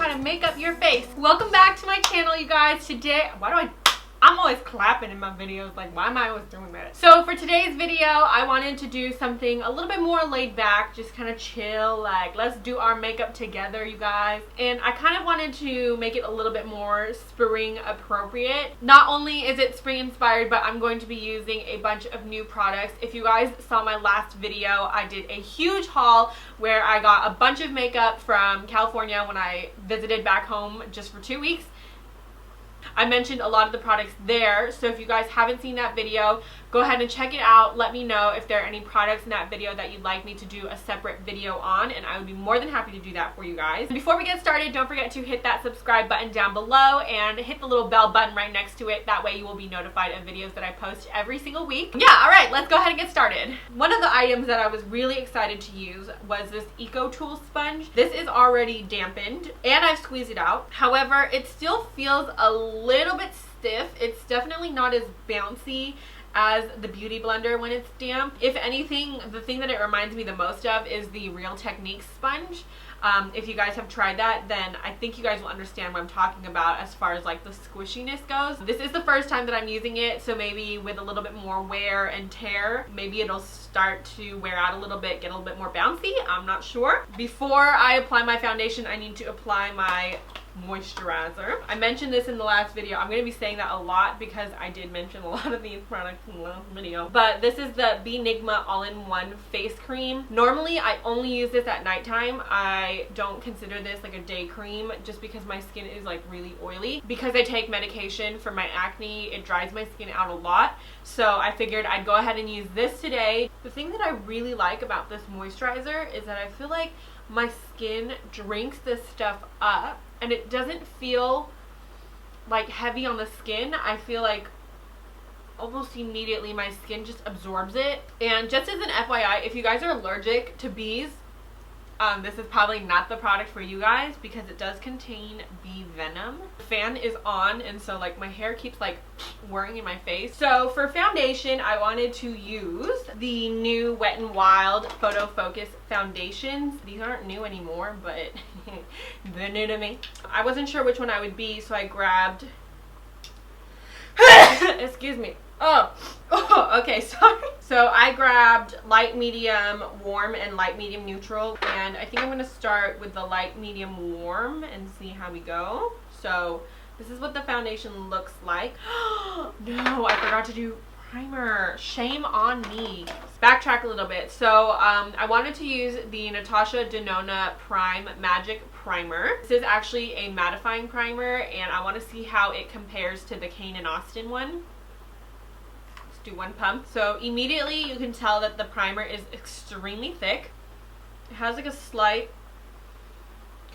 how to make up your face. Welcome back to my channel, you guys. Today, I'm always clapping in my videos, like why am I always doing that? So for today's video, I wanted to do something a little bit more laid back, just kind of chill, like let's do our makeup together, you guys. And I kind of wanted to make it a little bit more spring appropriate. Not only is it spring inspired, but I'm going to be using a bunch of new products. If you guys saw my last video, I did a huge haul where I got a bunch of makeup from California when I visited back home just for 2 weeks. I mentioned a lot of the products there, so if you guys haven't seen that video, go ahead and check it out. Let me know if there are any products in that video that you'd like me to do a separate video on, and I would be more than happy to do that for you guys. Before we get started, don't forget to hit that subscribe button down below and hit the little bell button right next to it. That way you will be notified of videos that I post every single week. Yeah, alright, let's go ahead and get started. One of the items that I was really excited to use was this Eco Tool sponge. This is already dampened and I've squeezed it out. However, it still feels a little bit stiff. It's definitely not as bouncy as the Beauty Blender when it's damp. If anything, the thing that it reminds me the most of is the Real Techniques sponge. If you guys have tried that, then I think you guys will understand what I'm talking about as far as like the squishiness goes. This is the first time that I'm using it, so maybe with a little bit more wear and tear, maybe it'll start to wear out a little bit, get a little bit more bouncy. I'm not sure. Before I apply my foundation, I need to apply my moisturizer. I mentioned this in the last video. I'm going to be saying that a lot because I did mention a lot of these products in the last video. But this is the Beenigma all-in-one face cream. Normally I only use this at nighttime. I don't consider this like a day cream just because my skin is like really oily. Because I take medication for my acne, it dries my skin out a lot. So I figured I'd go ahead and use this today. The thing that I really like about this moisturizer is that I feel like my skin drinks this stuff up. And it doesn't feel like heavy on the skin. I feel like almost immediately my skin just absorbs it. And just as an FYI, if you guys are allergic to bees, this is probably not the product for you guys because it does contain bee venom. The fan is on, and so like my hair keeps like whirring in my face. So for foundation, I wanted to use the new Wet n Wild Photofocus foundations. These aren't new anymore, but they're new to me. I wasn't sure which one I would be, so I grabbed excuse me. Oh, okay, sorry. So I grabbed light, medium, warm, and light, medium, neutral. And I think I'm going to start with the light, medium, warm and see how we go. So this is what the foundation looks like. No, I forgot to do primer. Shame on me. Let's backtrack a little bit. So I wanted to use the Natasha Denona Prime Magic Primer. This is actually a mattifying primer, and I want to see how it compares to the Kane and Austin one. Do one pump. So immediately you can tell that the primer is extremely thick. It has like a slight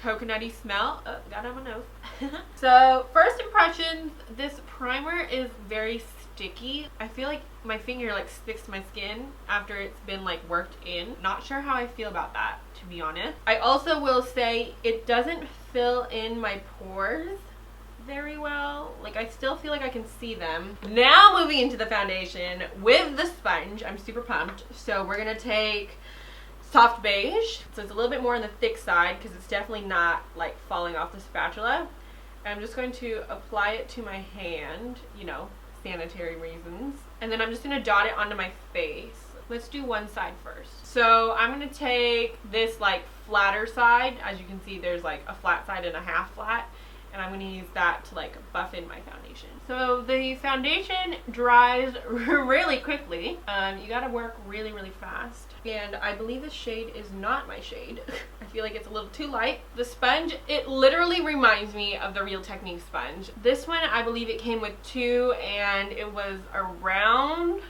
coconutty smell. Oh, got it on my nose. So first impressions, this primer is very sticky. I feel like my finger like sticks to my skin after it's been like worked in. Not sure how I feel about that, to be honest. I also will say it doesn't fill in my pores very well. Like I still feel like I can see them. Now moving into the foundation with the sponge. I'm super pumped. So we're gonna take soft beige. So it's a little bit more on the thick side because it's definitely not like falling off the spatula. And I'm just going to apply it to my hand, you know, sanitary reasons. And then I'm just gonna dot it onto my face. Let's do one side first. So I'm gonna take this like flatter side. As you can see, there's like a flat side and a half flat. And I'm going to use that to like buff in my foundation. So the foundation dries really quickly. You got to work really, really fast. And I believe this shade is not my shade. I feel like it's a little too light. The sponge, it literally reminds me of the Real Techniques sponge. This one, I believe it came with 2 and it was around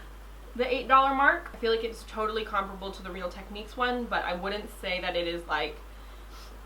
the $8 mark. I feel like it's totally comparable to the Real Techniques one, but I wouldn't say that it is like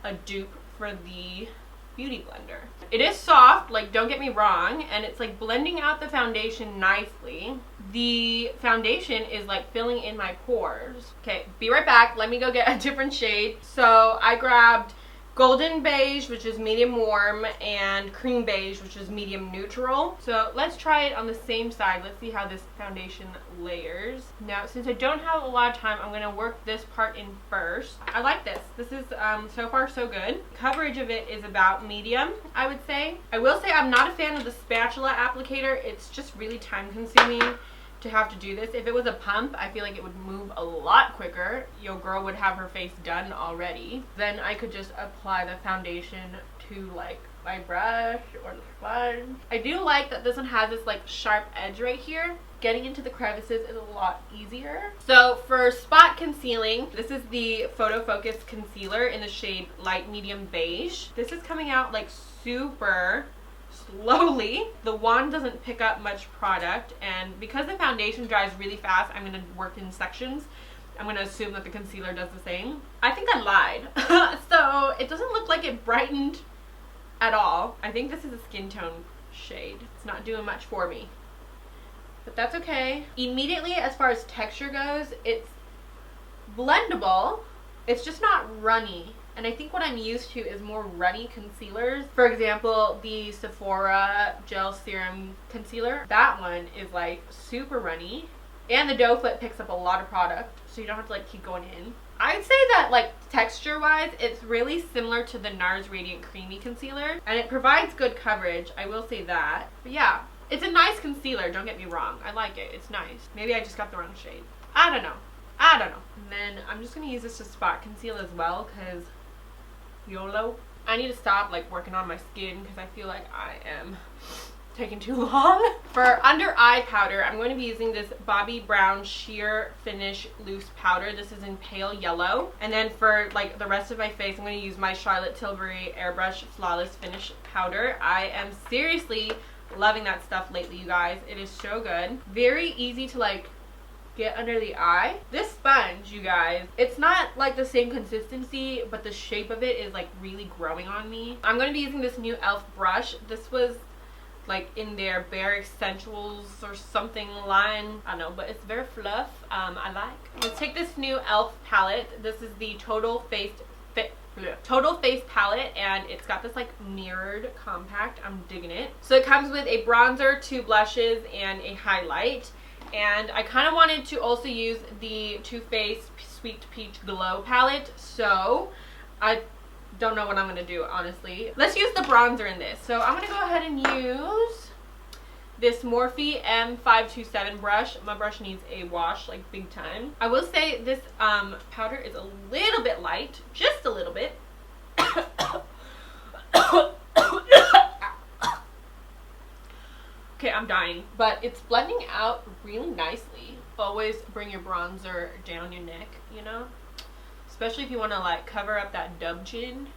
a dupe for the Beauty Blender. It is soft, like don't get me wrong, and it's like blending out the foundation nicely. The foundation is like filling in my pores. Okay, be right back. Let me go get a different shade. So I grabbed golden beige, which is medium warm, and cream beige, which is medium neutral. So let's try it on the same side. Let's see how this foundation layers. Now, since I don't have a lot of time, I'm going to work this part in first. I like this. This is so far so good. Coverage of it is about medium, I would say. I will say I'm not a fan of the spatula applicator. It's just really time consuming to have to do this. If it was a pump, I feel like it would move a lot quicker. Your girl would have her face done already. Then I could just apply the foundation to like my brush or the sponge. I do like that this one has this like sharp edge right here. Getting into the crevices is a lot easier. So for spot concealing, this is the Photofocus concealer in the shade light medium beige. This is coming out like super slowly. The wand doesn't pick up much product, and because the foundation dries really fast, I'm going to work in sections. I'm going to assume that the concealer does the same. I think I lied. So it doesn't look like it brightened at all. I think this is a skin tone shade. It's not doing much for me, but that's okay. Immediately, as far as texture goes, it's blendable. It's just not runny. And I think what I'm used to is more runny concealers. For example, the Sephora Gel Serum Concealer. That one is like super runny. And the doe foot picks up a lot of product, so you don't have to like keep going in. I'd say that like texture wise, it's really similar to the NARS Radiant Creamy Concealer. And it provides good coverage, I will say that. But yeah, it's a nice concealer, don't get me wrong. I like it, it's nice. Maybe I just got the wrong shade. I don't know. And then I'm just going to use this to spot conceal as well, because YOLO. I need to stop like working on my skin because I feel like I am taking too long. For under eye powder, I'm going to be using this Bobbi Brown Sheer Finish Loose Powder. This is in pale yellow. And then for like the rest of my face, I'm going to use my Charlotte Tilbury Airbrush Flawless Finish Powder. I am seriously loving that stuff lately, you guys. It is so good. Very easy to like get under the eye. This sponge, you guys, it's not like the same consistency, but the shape of it is like really growing on me. I'm going to be using this new e.l.f. brush. This was like in their Bare Essentials or something line. I don't know, but it's very fluff. I like. Let's take this new e.l.f. palette. This is the Total Face palette, and it's got this like mirrored compact. I'm digging it. So it comes with a bronzer, 2 blushes, and a highlight. And I kind of wanted to also use the Too Faced Sweet Peach Glow palette, so I don't know what I'm going to do, honestly. Let's use the bronzer in this. So I'm going to go ahead and use this Morphe M527 brush. My brush needs a wash, like big time. I will say this powder is a little bit light, just a little bit. Okay, I'm dying. But it's blending out really nicely. Always bring your bronzer down your neck, you know? Especially if you want to like cover up that dub chin.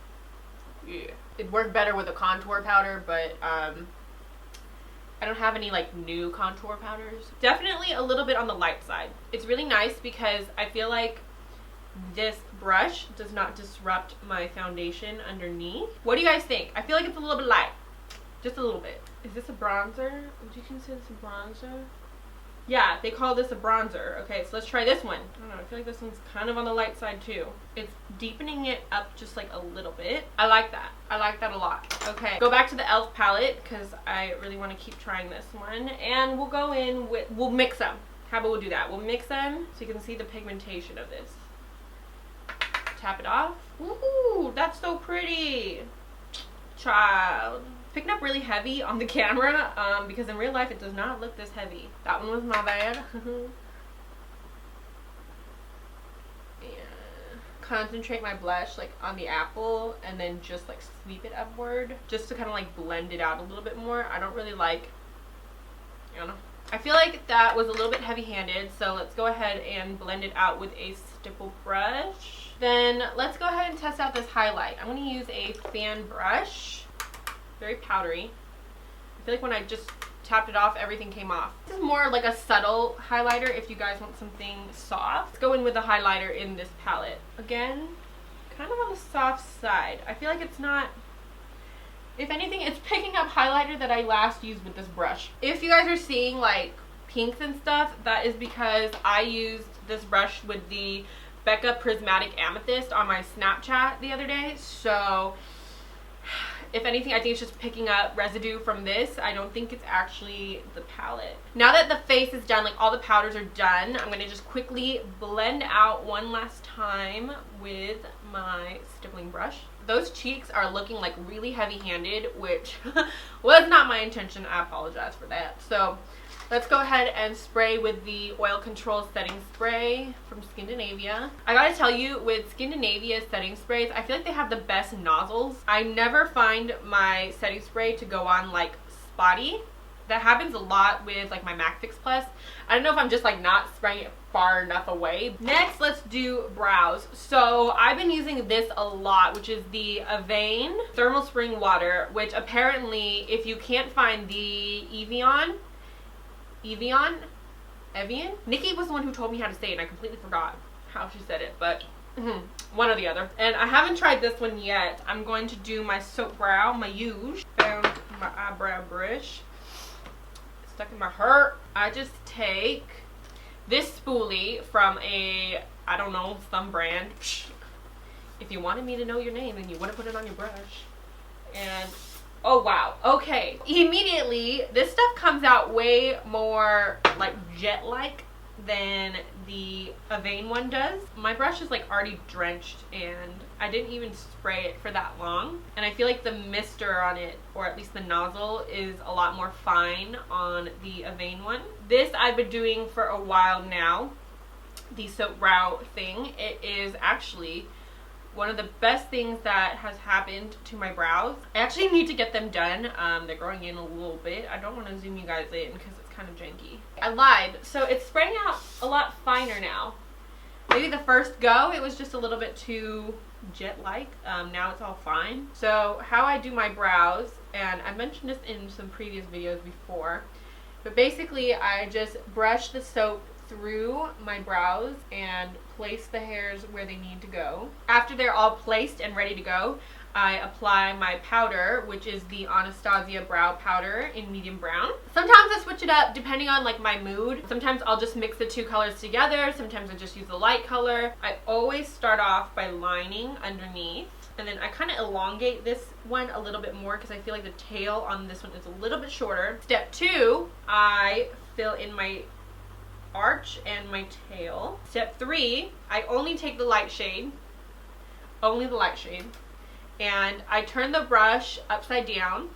Yeah. It'd work better with a contour powder, but I don't have any like new contour powders. Definitely a little bit on the light side. It's really nice because I feel like this brush does not disrupt my foundation underneath. What do you guys think? I feel like it's a little bit light. Just a little bit. Is this a bronzer? Would you consider this a bronzer? Yeah, they call this a bronzer. Okay, so let's try this one. I don't know, I feel like this one's kind of on the light side too. It's deepening it up just like a little bit. I like that. I like that a lot. Okay, go back to the e.l.f. palette because I really want to keep trying this one. And we'll go in with, we'll mix them. How about we'll do that? We'll mix them so you can see the pigmentation of this. Tap it off. Ooh, that's so pretty. Child. Picking up really heavy on the camera because in real life it does not look this heavy. That one was my bad. Concentrate my blush like on the apple and then just like sweep it upward just to kind of like blend it out a little bit more. I don't really like, I don't know. I feel like that was a little bit heavy-handed, so let's go ahead and blend it out with a stipple brush. Then let's go ahead and test out this highlight. I'm going to use a fan brush. Very powdery. I feel like when I just tapped it off, everything came off. This is more like a subtle highlighter if you guys want something soft. Let's go in with a highlighter in this palette. Again, kind of on the soft side. I feel like it's not, if anything, it's picking up highlighter that I last used with this brush. If you guys are seeing like pinks and stuff, that is because I used this brush with the Becca Prismatic Amethyst on my Snapchat the other day. So if anything, I think it's just picking up residue from this. I don't think it's actually the palette. Now that the face is done, like all the powders are done, I'm going to just quickly blend out one last time with my stippling brush. Those cheeks are looking like really heavy-handed, which was not my intention. I apologize for that. So let's go ahead and spray with the Oil Control Setting Spray from Skindinavia. I gotta tell you, with Skindinavia setting sprays, I feel like they have the best nozzles. I never find my setting spray to go on like spotty. That happens a lot with like my MAC Fix Plus. I don't know if I'm just like not spraying it far enough away. Next, let's do brows. So I've been using this a lot, which is the Evian Thermal Spring Water, which apparently if you can't find the Evian? Nikki was the one who told me how to say it, and I completely forgot how she said it, but one or the other. And I haven't tried this one yet. I'm going to do my soap brow, my Huge. Found my eyebrow brush. It's stuck in my hair. I just take this spoolie from a, I don't know, some brand. If you wanted me to know your name and you want to put it on your brush. And oh wow, okay. Immediately, this stuff comes out way more like jet-like than the Evian one does. My brush is like already drenched and I didn't even spray it for that long. And I feel like the mister on it, or at least the nozzle, is a lot more fine on the Evian one. This I've been doing for a while now, the soap brow thing. It is actually one of the best things that has happened to my brows. I actually need to get them done. They're growing in a little bit. I don't want to zoom you guys in because it's kind of janky. I lied. So it's spraying out a lot finer now. Maybe the first go it was just a little bit too jet-like. Now it's all fine. So how I do my brows, and I mentioned this in some previous videos before, but basically I just brush the soap through my brows and place the hairs where they need to go. After they're all placed and ready to go, I apply my powder, which is the Anastasia brow powder in medium brown. Sometimes I switch it up depending on like my mood. Sometimes I'll just mix the two colors together. Sometimes I just use the light color. I always start off by lining underneath, and then I kind of elongate this one a little bit more because I feel like the tail on this one is a little bit shorter. Step 2, I fill in my arch and my tail. Step 3, I only take the light shade, and I turn the brush upside down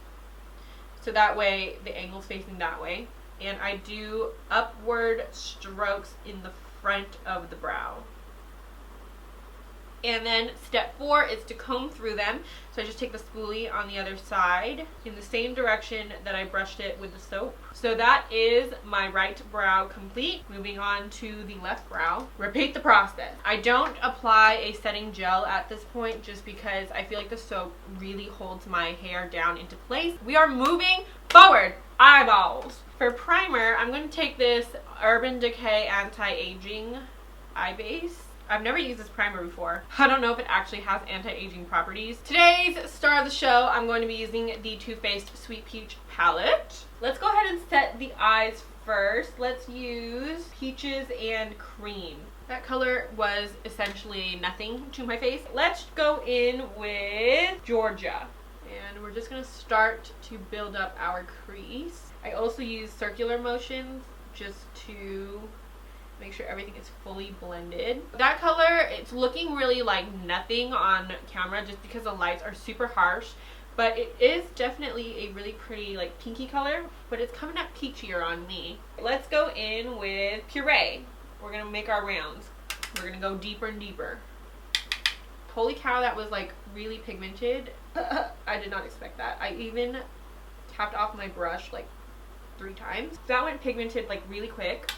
so that way the angle's facing that way, and I do upward strokes in the front of the brow. And then step 4 is to comb through them. So I just take the spoolie on the other side in the same direction that I brushed it with the soap. So that is my right brow complete. Moving on to the left brow. Repeat the process. I don't apply a setting gel at this point just because I feel like the soap really holds my hair down into place. We are moving forward. Eyeballs. For primer, I'm going to take this Urban Decay Anti-Aging Eye Base. I've never used this primer before. I don't know if it actually has anti-aging properties. Today's star of the show, I'm going to be using the Too Faced Sweet Peach palette. Let's go ahead and set the eyes first. Let's use Peaches and Cream. That color was essentially nothing to my face. Let's go in with Georgia. And we're just going to start to build up our crease. I also use circular motions just to make sure everything is fully blended. That color, it's looking really like nothing on camera just because the lights are super harsh, but it is definitely a really pretty like pinky color, but it's coming up peachier on me. Let's go in with Puree. We're gonna make our rounds. We're gonna go deeper and deeper. Holy cow, that was like really pigmented. I did not expect that. I even tapped off my brush like 3 times. That went pigmented like really quick.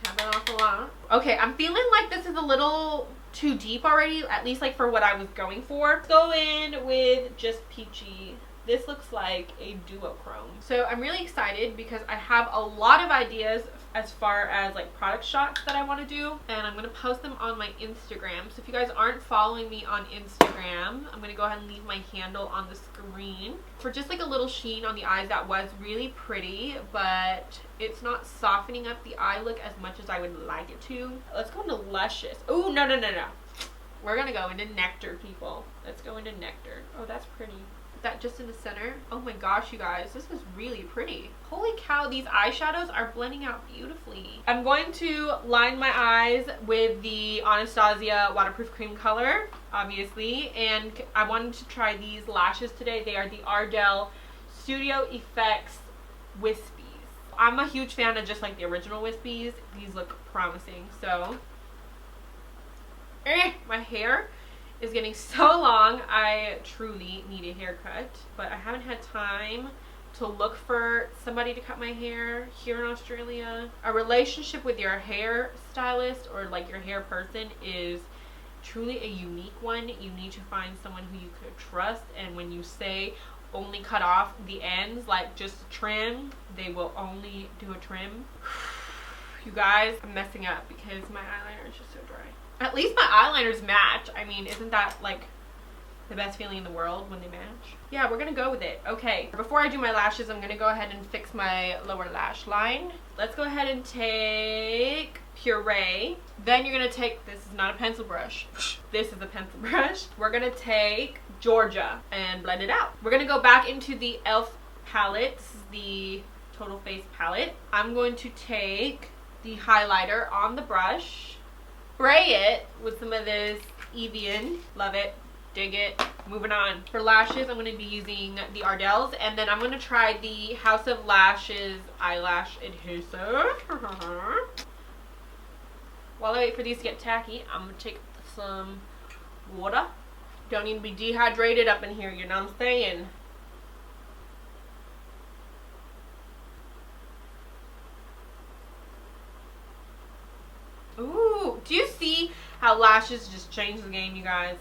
Tap it off a lot. Okay, I'm feeling like this is a little too deep already, at least like for what I was going for. Let's go in with just Peachy This looks like a duochrome. So I'm really excited because I have a lot of ideas as far as like product shots that I want to do, and I'm going to post them on my Instagram. So if you guys aren't following me on Instagram, I'm going to go ahead and leave my handle on the screen. For just like a little sheen on the eyes, that was really pretty, but it's not softening up the eye look as much as I would like it to. Let's go into Luscious. Oh, no. We're going to go into Nectar, people. Let's go into Nectar. Oh, that's pretty. That just in the center. Oh my gosh, you guys, this is really pretty. Holy cow, these eyeshadows are blending out beautifully. I'm going to line my eyes with the Anastasia waterproof cream color, obviously, and I wanted to try these lashes today. They are the Ardell Studio Effects Wispies. I'm a huge fan of just like the original Wispies. These look promising. So my hair is getting so long. I truly need a haircut, but I haven't had time to look for somebody to cut my hair here in Australia. A relationship with your hair stylist or like your hair person is truly a unique one. You need to find someone who you could trust, and when you say only cut off the ends, like just trim, they will only do a trim. You guys, I'm messing up because my eyeliner is just so dry. At least my eyeliners match. I mean, isn't that like the best feeling in the world when they match? Yeah, we're gonna go with it. Okay, before I do my lashes, I'm gonna go ahead and fix my lower lash line. Let's go ahead and take Puree. Then you're gonna take, this is not a pencil brush. This is a pencil brush. We're gonna take Georgia and blend it out. We're gonna go back into the e.l.f. palette. This is the Total Face palette. I'm going to take the highlighter on the brush, spray it with some of this Evian. Love it. Dig it. Moving on. For lashes, I'm going to be using the Ardell's, and then I'm going to try the House of Lashes eyelash adhesive. While I wait for these to get tacky, I'm going to take some water. Don't need to be dehydrated up in here, you know what I'm saying? Ooh, do you see how lashes just change the game, you guys?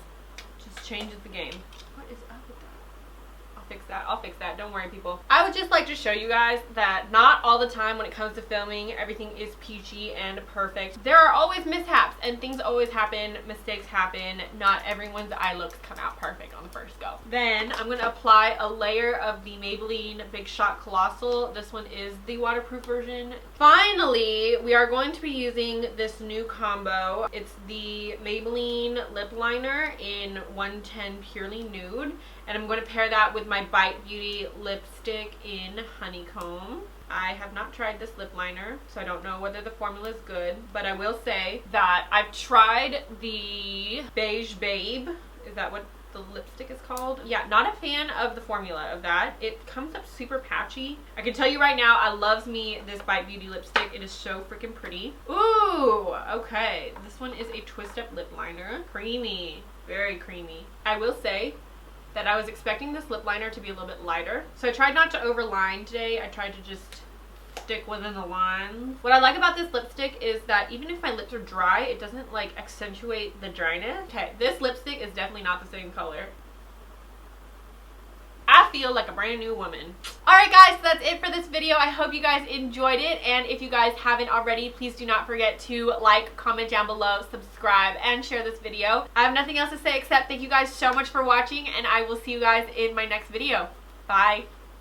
Just changes the game. What is up with that? I'll fix that. Don't worry, people. I would just like to show you guys that not all the time when it comes to filming, everything is peachy and perfect. There are always mishaps and things always happen. Mistakes happen. Not everyone's eye looks come out perfect on the first go. Then I'm going to apply a layer of the Maybelline Big Shot Colossal. This one is the waterproof version. Finally, we are going to be using this new combo. It's the Maybelline lip liner in 110 Purely Nude, and I'm going to pair that with my Bite Beauty lipstick in Honeycomb. I have not tried this lip liner, so I don't know whether the formula is good, but I will say that I've tried the Beige Babe. Is that what the lipstick is called? Yeah, not a fan of the formula of that. It comes up super patchy. I can tell you right now, I loves me this Bite Beauty lipstick. It is so freaking pretty. Ooh, okay. This one is a twist up lip liner. Creamy, very creamy. I will say that I was expecting this lip liner to be a little bit lighter, so I tried not to overline today. I tried to just stick within the lines. What I like about this lipstick is that even if my lips are dry, it doesn't like accentuate the dryness. Okay, this lipstick is definitely not the same color. I feel like a brand new woman. Alright guys, so that's it for this video. I hope you guys enjoyed it, and if you guys haven't already, please do not forget to like, comment down below, subscribe, and share this video. I have nothing else to say except thank you guys so much for watching, and I will see you guys in my next video. Bye.